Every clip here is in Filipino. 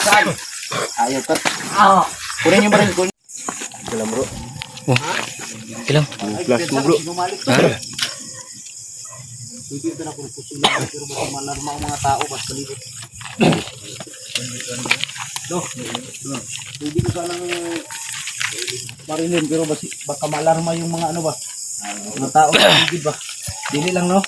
Saan? Ayaw ka. Kunin yung baril. Kunin. Ilang bro. Oh. Ilang? Flash mo bro. Ha? Hindi ka na kung pusulan. Pero baka malarma ang mga tao. Basta palibot. No. Hindi ko sanang marilin. Pero baka malarma yung mga ano ba. Mga tao. Hindi ba? Dili lang no.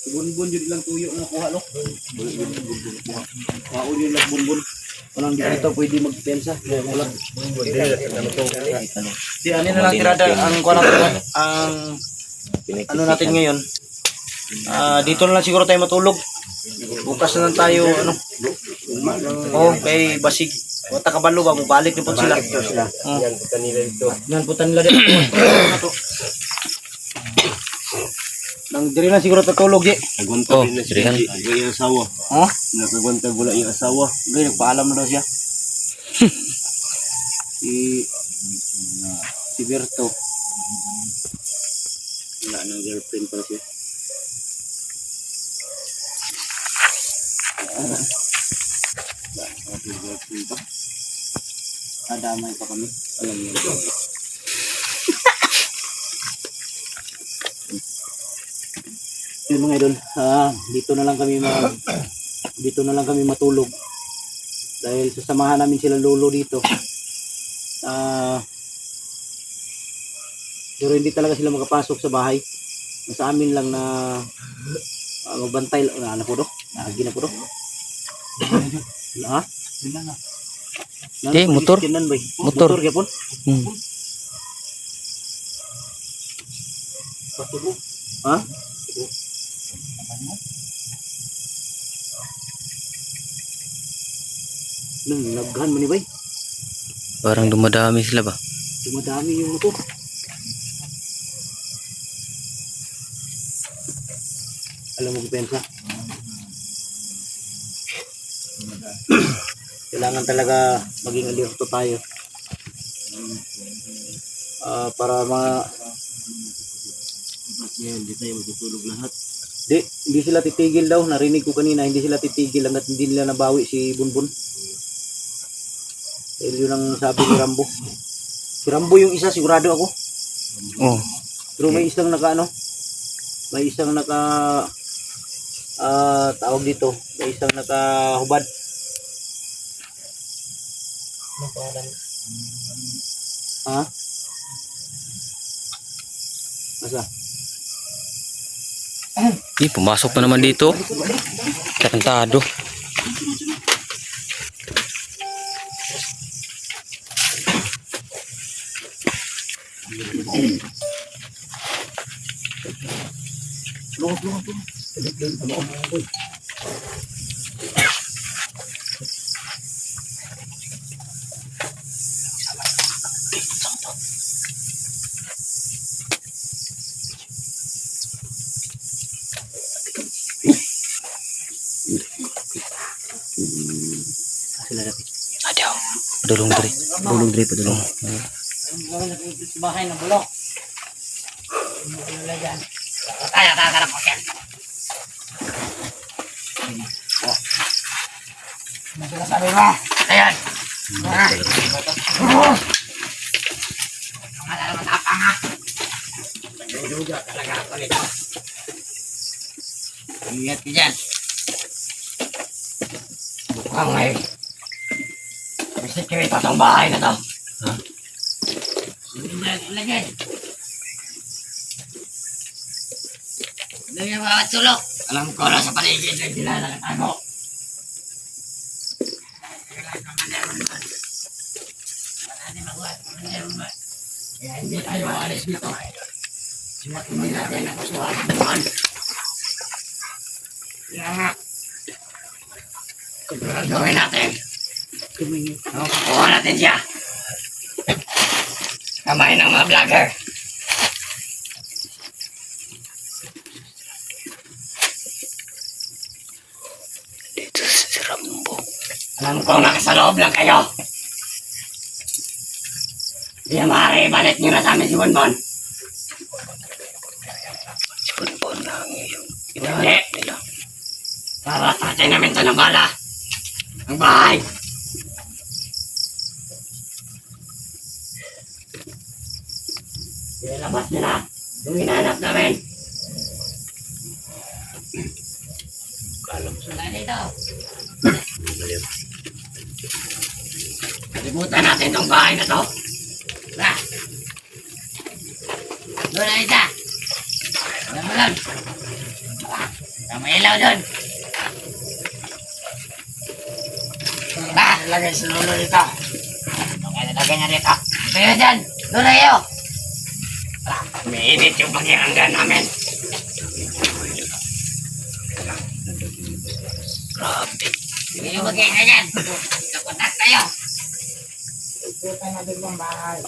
Bunbun yun lang tuyo na kuha no. Kaon yun lang bunbun. Walang dito pwede magpensa. Walang bunbun. Di ano na lang tirada ang kuha natin ang ano natin ngayon. Dito na lang siguro tayo matulog. Bukas na lang tayo ano. Oh, kay basig. Wata kabalo ba mo balik ni po sila. Yan putan nila dito. Yan putan nila dito. Nang diri na siguro tutulog di. Nagwantag din na siya. Yung asawa. Ha? Nagwantag wala yung asawa. Gay nagpaalam na daw siya. Si Berto. Wala nang girlfriend pala siya. Adamay pa kami. Alam niyo. Yun mga idol, dito na lang kami matulog dahil sasamahan namin sila lolo dito. Pero hindi talaga sila makapasok sa bahay. Sa amin lang na magbantay na anak ko do. Nagina ko do. Ha? Motor. Motor gyapon. Ha? Naghan mo ni bay. Parang dumadami sila ba? Dumadami yung motor. Alam mo pensa. Kailangan talaga maging alerto tayo. Para Hindi tayo matutulog lahat. hindi sila titigil daw. Narinig ko kanina, hindi sila titigil hanggat hindi nila nabawi si Bunbun. Dahil yun ang sabi ni Rambo. Si Rambo yung isa, sigurado ako. Oh. Pero may isang tawag dito, may isang nakahubad. Ha? Asa? Pumasok na naman dito. Tarantado. Adiyaw. Padulong diri. Padulong. Sa bahay ng bulok. Tayo kakarap ko yan. Ano sinasabi mo? Ayan. Mga matapang ha. Maduduga talaga ako nito. Ingat ka dyan. Mukhang may security itong bahay na to. Ha? Lagyan. Lagyan mga sulok. Alam ko na sa paligid na dinalagatan mo. Kaya hindi tayo alis dito. Simulat naman natin ang gusto naman. Kaya nga. Kung gawin natin. Kukuha natin siya. Kamay ng mga vlogger. Dito si Rambo. Alam ko nasa loob lang kayo. Hindi maaari balik nyo na sa amin si Bonbon. Si Bonbon lang yung hanap nila. Papatay namin ito ng bala. Ang bahay. Ilabas nila yung hinahanap namin. Wala dito. Kalibutan natin itong bahay na to. Wala. Doon na isa. Wala mo lang. May ilaw doon. Lagay sa lulo dito. Lagay niya dito. Kayo dyan. Doon na kayo. Umiinit yung pagkiranggan namin. Grabe. Hindi yung magkita dyan. Napuntas tayo. Ikutan natin ang bahay.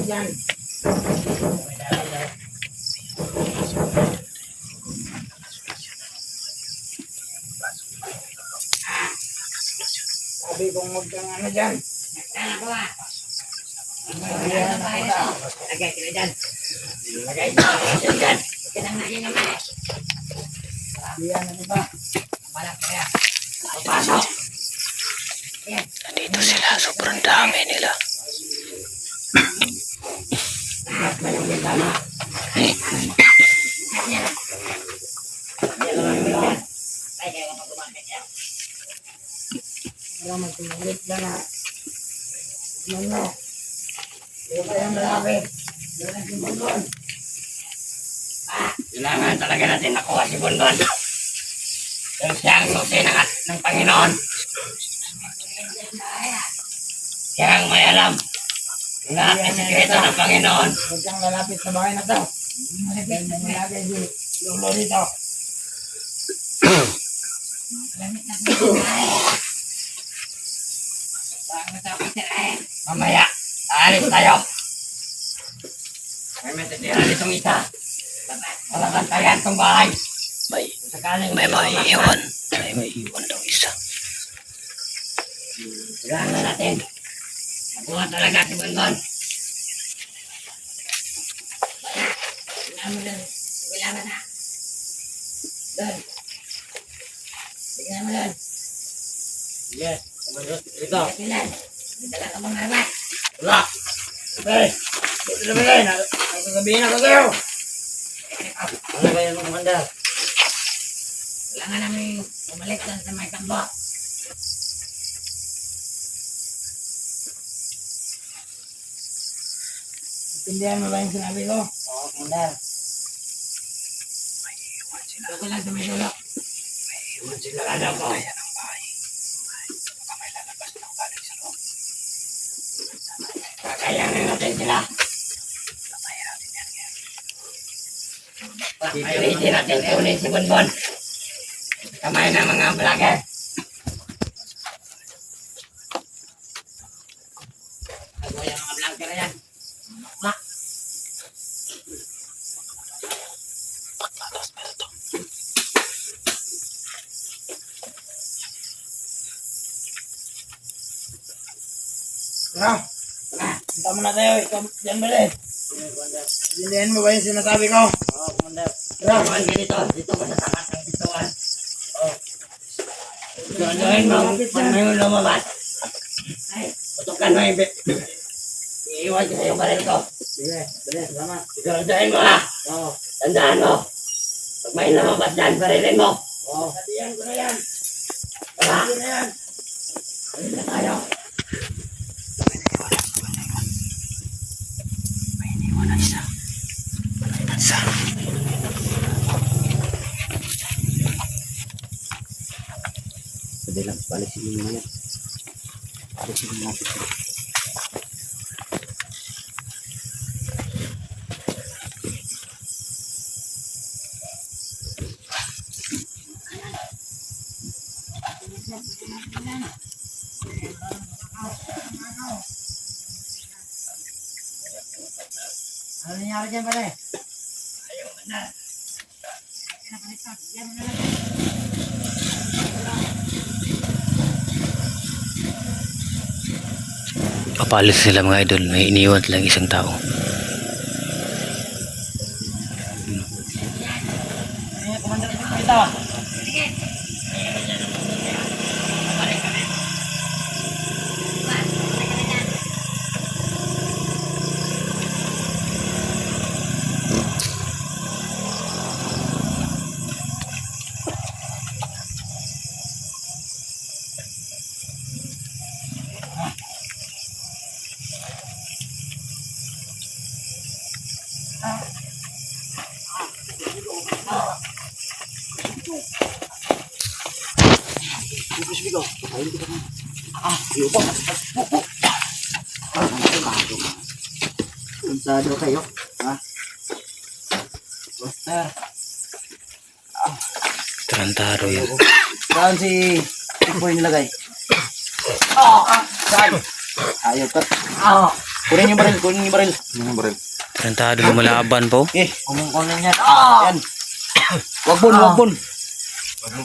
Yan. Sabi kong huwag kang ano dyan. Ano ko ba? Lagay sila dyan. Lagay sila dyan. Kinang na yun naman eh. Yan, ano ba? Balak kaya. Pasok. Nandito sila. Sobrang dami nila. Lahat na yung bintana. Ay, kaya kapag kumakit yan. Para magtumulit ka na. Ano? Ito pa yung malapit. Yan ang simbol. Kailangan talaga natin nakuha si Bondon. Yung siyang susi ng Panginoon. Siyang may alam. Lahat ng sikreto ng Panginoon. Huwag kang lalapit sa bahay na to. Yan ang nilagay si Lolo dito. Mamaya, aalis tayo. May matitira ditong isa. Malakantayan itong bahay. May Sakaling maiiwan. May maiiwan daw isa. kailangan natin. Nakuha talaga si Bondon. Kailangan na. Doon. Tignan mo doon. Sige. Ito. Pilan. May dala ka bang armat? Wala. Okay. Ito na ba yun? Sasabihin ako kayo. Ano kayo nung handa? Kailangan namin umalik doon sa may tambo. Intindihan mo ba yung sinabi ko? Oo, handa. Ito ko lang sa may dulo. Sigurado ko. Kakayanin natin sila. Pilitin natin kunin si Bonbon. Kamay ng mga vlogger. Ako yung mga vlogger na yan. Bak. Ano? Punta mo na tayo. Ikaw dyan ba rin? Intindihan mo ba yung sinasabi ko? Oo, handa. Rawan ganito. Dito ko sa takas ng bituan. Gano'n mo. Pag may lumabas. Ay, tutukan mo yung iiwan ko sa iyo baril ko. Sige, dali, salamat. Siguraduhin mo ha. Oo. Tandaan mo. Pag may lumabas dyan, barilin mo. Oo. Sabihan ko na yan. Tara. Sabihan na yan. Balik na tayo. Isa. Pwede lang, palisin mo na yan. Palisin mo natin. Ano nangyari dyan pala eh? Papalis sila mga idol. May iniwan silang isang tao. tawa. Kansado kayo. Ha? Basta. Tarantado yun. Saan si Tikboy nilagay? Saan? Ayaw ka. Kunin yung baril, kunin yung baril. Tarantado lumalaban po. Kumungkunin yan. Yan. Wag bun, wag bun.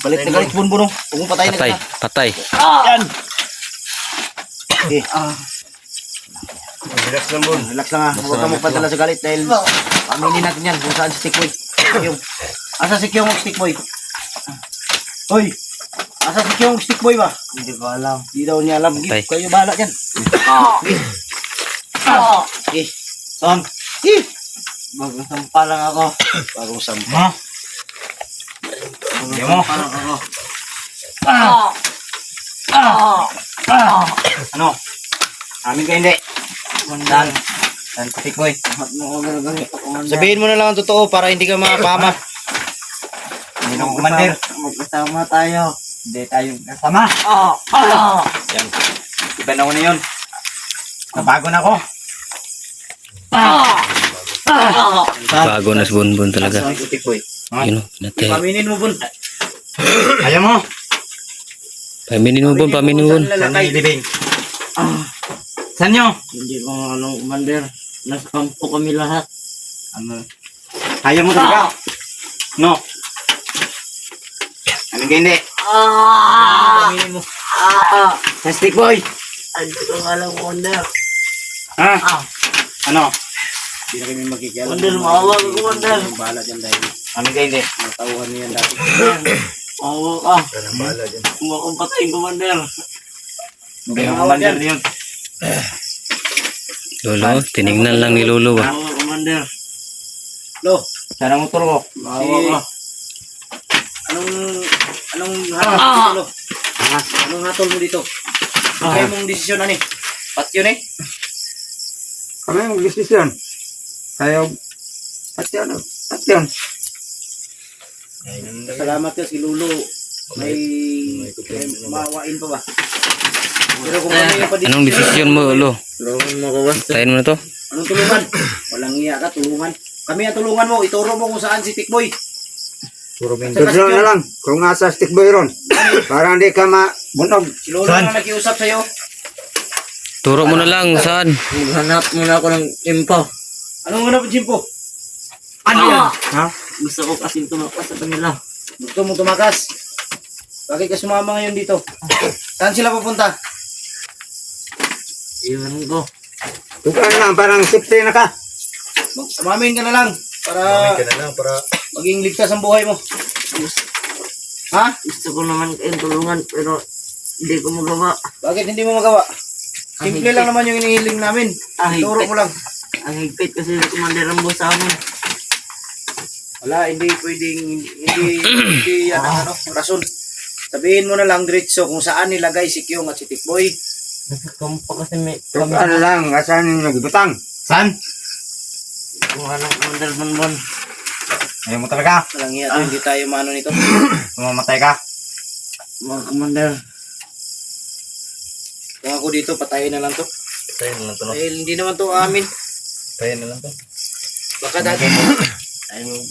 Galit na galit bun bun. Huwag mong patayin na Patay, kita. patay. Yan. Relax lang bun. Relax lang ha. Huwag ka magpadala sa galit dahil aminin natin yan kung saan si Tikboy. Kyong. Asa si Kyong Stickboy? Hoy! Asa si Kyong Stickboy ba? Hindi ko alam. Hindi daw niya alam. Patay. Kayo bahala dyan. Son. Bagong sampa lang ako. Bagong sampa. Hindi mo. Parang ako. Ano? Amin ka hindi. Dan. Dan Tikboy. Lahat mo ako gagawin pa, Commander. Sabihin mo na lang ang totoo para hindi ka makapama. Hindi na Commander. Magkasama tayo. Hindi tayo kasama. Yan. Iba na ako na yun. Nabago na ako. Bago na si Bunbun talaga. Saan si Tikboy? Yun o, pinatay. Paminin mo bun. Ayaw mo. Paminin mo Bun, paminin mo Bun. Saan na ilibing? Saan nyo? Hindi ko alam, Commander. Nasa kampo kami lahat. Ano? Ayaw mo talaga? No. Ano ka hindi? Paminin mo. Sa Stickboy. Hindi ko alam, Commander. Ha? Ano? Hindi na kami magkikialam. Commander, maawa ka, Commander. Bahala dyan dahil Ano ka hindi? natauhan niyan dati. Maawa ka. Bahala dyan. Kung akong patayin, Commander. Hindi yung Commander yun. Lolo, tinignan lang ni Lolo ba? Maawa, Commander. Lo, Sana motor ko. Maawa ka. Anong hatol mo dito, Lo? Anong hatol mo dito? Kaya mong desisyon ani? Pat yun eh? Kami mag-desisyon. Kayo. At yun. At yun. Salamat ka si Lolo. May mawain pa ba? Pero kung ano yung padisyon. Anong desisyon mo, Lolo? Tulungan mo ko, Master. Tayin mo na to? Anong tulungan? Walang iya ka, tulungan. Kami ang tulungan mo. Ituro mo kung saan si Tikboy. Tudlo na lang. Kung nasa Stickboy ron. Para hindi ka mabunog. Si Lolo na nakiusap sa'yo. Turo mo na lang, saan? Maghanap muna ako ng impo. Anong hanap ang Jimpo? Ano yan? Ha? Gusto ko kasing tumakas sa kanila. Gusto mo tumakas? Bakit ka sumama ngayon dito? Saan sila pupunta? Iwan ko. Tukan lang. Parang safety na ka. Umamin ka na lang para maging ligtas ang buhay mo. Ha? Gusto ko naman kayong tulungan pero hindi ko magawa. Bakit hindi mo magawa? Simple lang naman yung inihiling namin. Ituro mo lang. Ang higpit kasi ni Commander Rambo sa amin. Wala, hindi pwedeng, hindi yan ang rason. Sabihin mo na lang diretso kung saan nilagay si Kyong at si Tikboy. Nasa kampo kasi may Tukan lang. Asan yung nagbutang? Saan? kung anong Commander Bonbon. Ayaw mo talaga. Walang iya to, hindi tayo maano nito. Mamatay ka. Mga Commander. Kung ako dito, patayin na lang to. Patayin na lang to, no? Dahil hindi naman to amin. Patayin na lang to. Baka dati,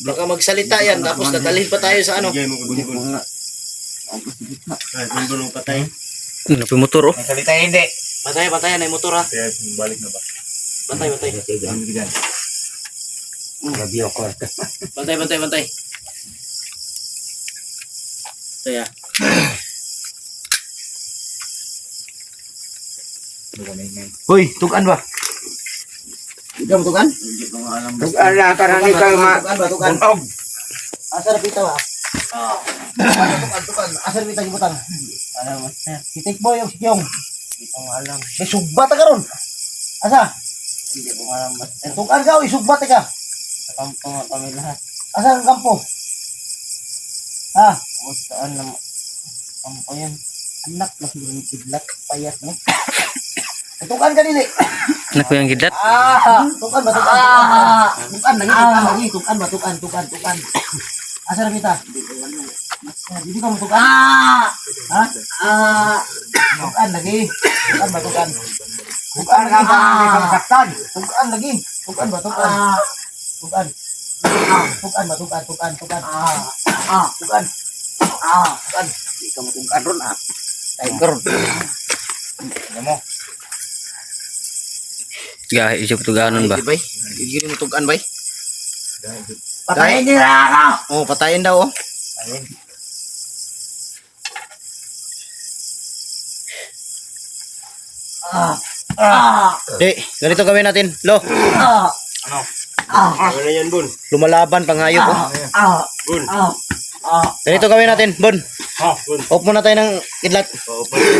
baka magsalita yan, tapos dadalhin pa tayo sa ano. Bunbun mo patay. Napimotor oh. Magsalita hindi. Patay, patayan, ay motor ha. Kaya balik na ba? Bantay, bantay. Gabi ako. Bantay, bantay, bantay. Ito ya. Hoy, tugan ba? Ikaw mo tugan? Hindi ko alam. Tukan lang. Para hindi ka Tugan ba, tugan? mabunog. Asa na pita ba? Tukan. Asa rin kita gibutan? Alam, master. Si Tikboy o si Kyong? Hindi ko alam. May sugbat ka ron. Asa? Hindi ko alam, master. Tukan ka o isugbat ka? Sa kampo nga kami lahat. Asa ang kampo? Ha? Saan na kampo yan? Anak na siguro kidlat. Payat mo. Tukan ka nili. Anak ko yung gidlat. Tukan ba? Tukan lagi. Tukan ba? Tukan. Asa rin kita? Hindi ka mo tukan. Ha? Tukan lagi. Tukan ba? Tukan Ka ba hindi ka masaktan? Tukan lagi. Tukan ba? Tukan. Tukan. Tukan ba? Tukan. Tukan. Tukan. Hindi ka mo tukan ron Tiger. Ano mo? Gahi siya tuganon ba? Bay. Hindi mo tukan bay. Patayin nila ako! Oh, patayin daw oh. Di, ganito gawin natin. Lo, Ano yan, Bun? lumalaban pangayop oh. Bun. Ganito gawin natin, Bon. Bun. Off muna tayo ng kidlat.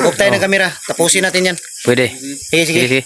Off tayo ng kamera. Tapusin natin yan. Pwede. Sige, sige. Sige, sige.